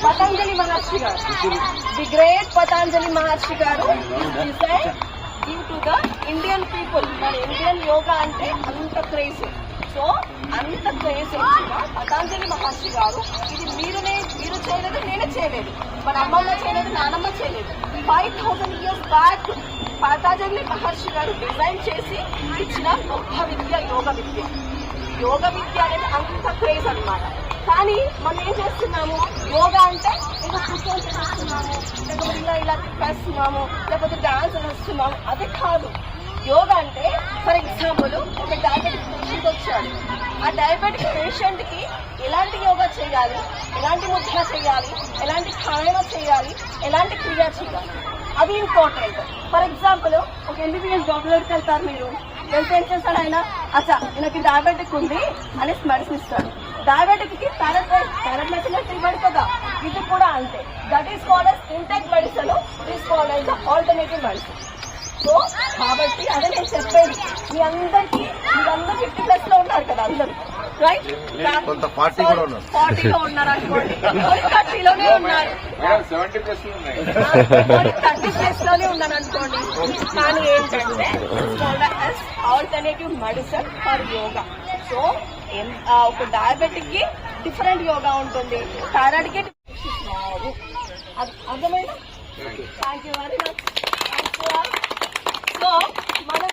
పతంజలి మహర్షి గారు, the great Patanjali మహర్షి గారు design give to the Indian people. మన ఇండియన్ యోగా అంటే అంత క్రేజ్. సో అంత క్రేజ్ వచ్చిన పతంజలి మహర్షి గారు ఇది మీరు చేయలేదు, నేనే చేయలేదు, మన అమ్మమ్మ చేయలేదు, నానమ్మ చేయలేదు. 5000 years బ్యాక్ పతంజలి మహర్షి గారు డిజైన్ చేసి ఇచ్చిన గొప్ప విద్య యోగ విద్య. యోగ విద్య అనేది అంత క్రేజ్ అన్నమాట. కానీ మనం ఏం చేస్తున్నాము, యోగా అంటే ఏదో కూర్చొని చేస్తున్నాము, లేకపోతే ఇలా తిప్పేస్తున్నాము, లేకపోతే డాన్స్ వేస్తున్నాము. అది కాదు. యోగా అంటే ఫర్ ఎగ్జాంపుల్ ఒక డయాబెటిక్ పేషెంట్ వచ్చాడు. ఆ డయాబెటిక్ పేషెంట్ కి ఎలాంటి యోగా చేయాలి, ఎలాంటి ముద్ర చేయాలి, ఎలాంటి ఖాయన చేయాలి, ఎలాంటి క్రియ చేయాలి, అది ఇంపార్టెంట్. ఫర్ ఎగ్జాంపుల్ ఒక ఎంబీబీఎస్ డాక్టర్కి వెళ్తారు, మీరు వెళ్తే ఏం చేస్తాడు ఆయన, అచ్చా ఈయనకి డయాబెటిక్ ఉంది అనేసి మెడిసిన్ ఇస్తాడు. డయాబెటిక్ కి థైరాయిడ్ మెడిసిన్ ట్రీట్మెంట్ కదా, ఇది కూడా అంతే. That is called as intake medicine, is called as alternative medicine. So కాబట్టి అదే నేను చెప్పేది, మీరందరూ 50+ లో ఉన్నారు కదా అందరూ, రైట్? 40లో ఉన్నారు అనుకోండి, 30లోనే ఉన్నారు, 30+ లోనే ఉన్నాను అనుకోండి. కానీ ఏంటంటే alternative medicine for yoga. So ఒక డయాబెటిక్ కి డిఫరెంట్ యోగా ఉంటుంది, థైరాయిడ్ కి అర్థమైనా? Thank you very much. So మనం